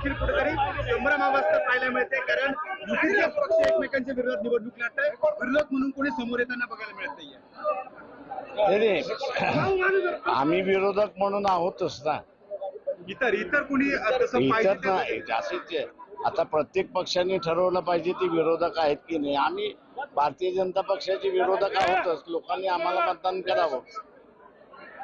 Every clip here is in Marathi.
देखील कुठेतरी संभ्रमावस्था पाहायला मिळते, कारण युतीचे पक्ष एकमेकांच्या विरोधात निवडणूक लढताय, विरोधक म्हणून कोणी समोर येताना बघायला मिळत नाहीये. आम्ही विरोधक म्हणून आहोतच ना. इतर कोणी तसं इतर पाहिजे नाही असेच आहे. आता प्रत्येक पक्षाने ठरवलं पाहिजे ते विरोधक आहेत की नाही. आम्ही भारतीय जनता पक्षाचे विरोधक आहोतच. लोकांनी आम्हाला मतदान करावं.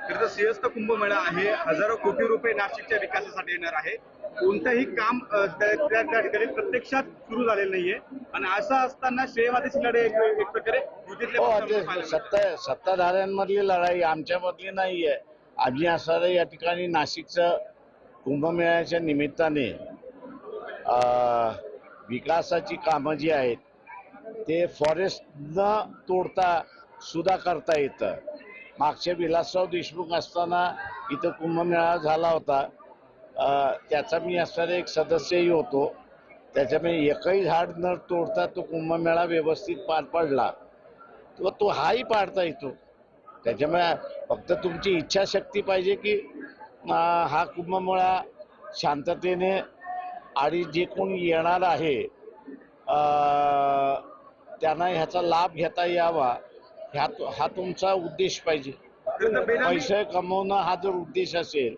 तर सिंहस्थ कुंभमेळा आहे, हजारो कोटी रुपये नाशिकच्या विकासासाठी येणार आहे. कोणतंही काम त्या ठिकाणी प्रत्यक्षात सुरू झालेलं नाहीये आणि असं असताना श्रेयवादीची लढाई एक प्रकारे सत्ताधाऱ्यांमधली लढाई आमच्यामधली नाहीये. आम्ही असणारे या ठिकाणी नाशिकचं कुंभमेळ्याच्या निमित्ताने विकासाची कामं जी आहेत ते फॉरेस्ट न तोडता सुद्धा करता येतं. मागच्या विलासराव देशमुख असताना इथं कुंभमेळा झाला होता. त्याचा मी असणारे एक सदस्यही होतो. त्याच्यामुळे एकही झाड न तोडता तो कुंभमेळा व्यवस्थित पार पडला. तो हाही पाडता येतो. त्याच्यामुळे फक्त तुमची इच्छाशक्ती पाहिजे की हा कुंभमेळा शांततेने आणि जे कोणी येणार आहे त्यांना ह्याचा लाभ घेता यावा हा तुमचा उद्देश पाहिजे. पैसे कमवणं हा जर उद्देश असेल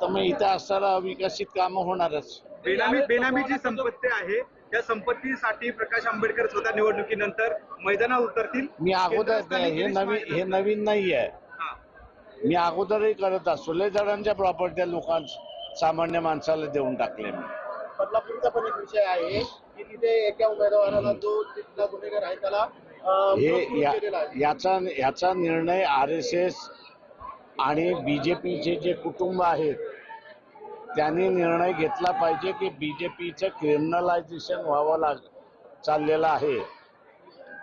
तर मग इथं असणारा अविकसित कामं होणारच. बेनामी जी संपत्ती आहे त्या संपत्तीसाठी प्रकाश आंबेडकर स्वतः निवडणुकीनंतर मैदानात उतरतील. मी अगोदर हे नवीन नाही आहे. मी अगोदरही करत असतो. लय जणांच्या प्रॉपर्ट्या सामान्य माणसाला देऊन टाकले. बदलापूरचा पण एक विषय आहे की तिथे एका उमेदवाराला जो तिथला गुन्हेगार आहे त्याला याचा निर्णय RSS आणि BJPचे जे कुटुंब आहेत त्यांनी निर्णय घेतला पाहिजे की BJPचं क्रिमिनलायझेशन व्हावं चाललेलं आहे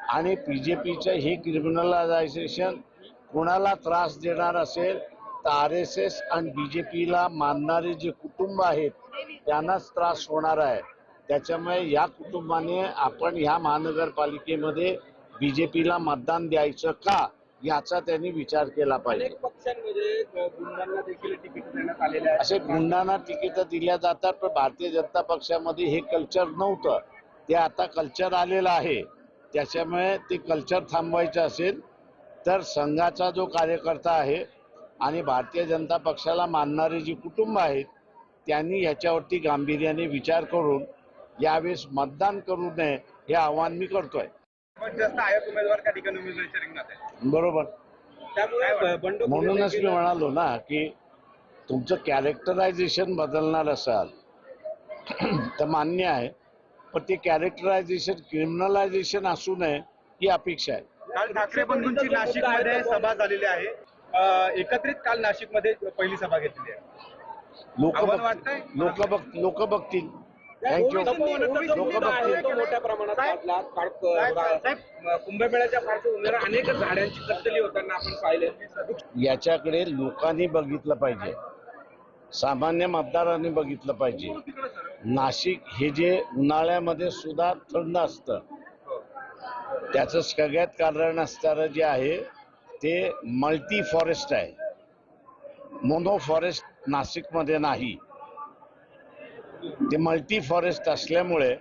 आणि BJPचं हे क्रिमिनलायझेशन कोणाला त्रास देणार असेल तर RSS आणि BJPला मानणारे जे कुटुंब आहेत त्यांनाच त्रास होणार आहे. त्याच्यामुळे या कुटुंबाने आपण ह्या महानगरपालिकेमध्ये BJPला मतदान द्यायचं का याचा त्यांनी विचार केला पाहिजे. अनेक पक्षांमध्ये गुंडांना देखील तिकीट देण्यात आलेले आहे. असे गुंडांना तिकीट दिल्या जातात पण भारतीय जनता पक्षामध्ये हे कल्चर नव्हतं. ते आता कल्चर आलेलं आहे. त्याच्यामुळे ते कल्चर थांबवायचं असेल तर संघाचा जो कार्यकर्ता आहे आणि भारतीय जनता पक्षाला मानणारे जी कुटुंब आहेत त्यांनी ह्याच्यावरती गांभीर्याने विचार करून यावेळेस मतदान करू नये हे आवाहन मी करतोय. जास्त आयात उमेदवार त्या ठिकाणी उमेदवारीच्या रिंगणात आहे. बरोबर. त्यामुळे म्हणूनच मी म्हणालो ना की तुमचं कॅरेक्टरायझेशन बदलणार असाल तर मान्य आहे, पण ते कॅरेक्टरायझेशन क्रिमिनलायझेशन असू नये ही अपेक्षा आहे. काल ठाकरे बंधूंची नाशिकमध्ये सभा झालेली आहे. एकत्रित काल नाशिकमध्ये पहिली सभा घेतली आहे. लोक बघतील. थँक्यू. मोठ्या प्रमाणात कुंभमेळ्याच्या पार्श्वभूमीवर अनेक झाडांची कत्तली होताना आपण पाहिले. याच्याकडे लोकांनी बघितलं पाहिजे. सामान्य मतदारांनी बघितलं पाहिजे. नाशिक हे जे उन्हाळ्यामध्ये सुद्धा थंड असतं त्याचं सगळ्यात कारण असणारं जे आहे ते मल्टी फॉरेस्ट आहे. मोनो फॉरेस्ट नाशिकमध्ये नाही. ते मल्टी फॉरेस्ट असल्यामुळे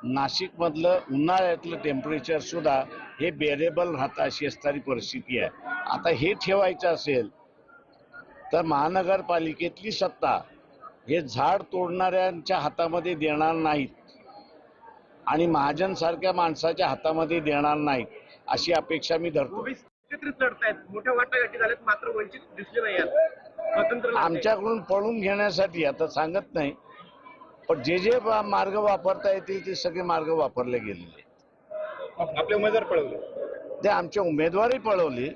नाशिकमधलं उन्हाळ्यातलं टेम्परेचर सुद्धा हे बेरेबल राहतं अशी असणारी परिस्थिती आहे. आता हे ठेवायचं असेल तर महानगरपालिकेतली सत्ता हे झाड तोडणाऱ्यांच्या हातामध्ये देणार नाहीत आणि महाजन सारख्या माणसाच्या हातामध्ये देणार नाहीत अशी अपेक्षा मी धरतो. एकत्रित लढतायत, मोठ्या वाटाघाटी झाल्यात, मात्र वंचित दिसले नाही स्वतंत्र आमच्याकडून पळून घेण्यासाठी. आता सांगत नाही पण जे मार्ग वापरता येतील ते सगळे मार्ग वापरले गेलेले. आपले उमेदवार पळवले ते आमचे उमेदवारही पळवले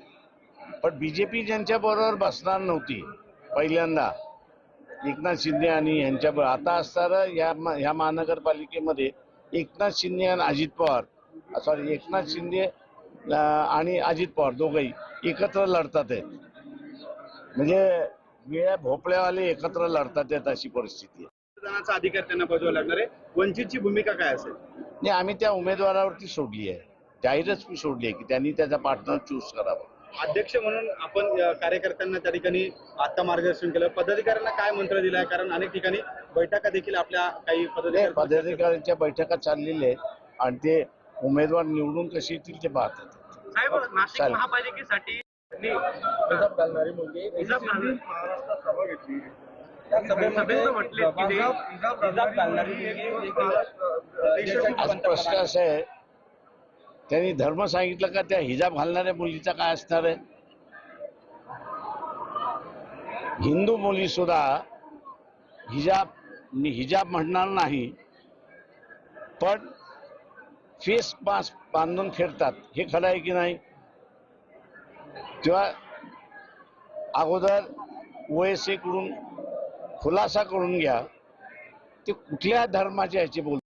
पण BJP ज्यांच्या बरोबर बसणार नव्हती पहिल्यांदा एकनाथ शिंदे आणि यांच्या आता असणारं ह्या महानगरपालिकेमध्ये एकनाथ शिंदे आणि अजित पवार एकनाथ शिंदे आणि अजित पवार दोघंही एकत्र लढतात आहेत. म्हणजे वेळ्या भोपळ्यावाले एकत्र लढतात आहेत अशी परिस्थिती आहे. मतदानाचा अधिकार त्यांना बजावावा लागणार आहे. वंचितची भूमिका काय असेल? नाही, आम्ही त्या उमेदवारावरती सोडली आहे. जाहीरच मी सोडली आहे की त्यांनी त्याचा पार्टनर चूज करावा. अध्यक्ष म्हणून आपण कार्यकर्त्यांना त्या ठिकाणी आता मार्गदर्शन केलं. पदाधिकाऱ्यांना काय मंत्र दिलाय? कारण अनेक ठिकाणी बैठका देखील आपल्या काही पदाधिकाऱ्यांच्या बैठका चाललेल्या आहेत आणि ते उमेदवार निवडून कशी येतील ते पाहतात. साहेब, नाशिक चालेल. महापालिकेसाठी हिजाब घालणारी मुलगी महाराष्ट्रात सभा घेतली. आज प्रश्न असा आहे, त्यांनी धर्म सांगितलं का त्या हिजाब घालणाऱ्या मुलीचा काय असणार आहे? हिंदू मुली सुद्धा मी हिजाब म्हणणार नाही, पण फेस मास्क बांधून फिरतात. हे खरं आहे की नाही? तेव्हा अगोदर OSA कडून खुलासा करून घ्या ते कुठल्या धर्माच्या ह्याची बोल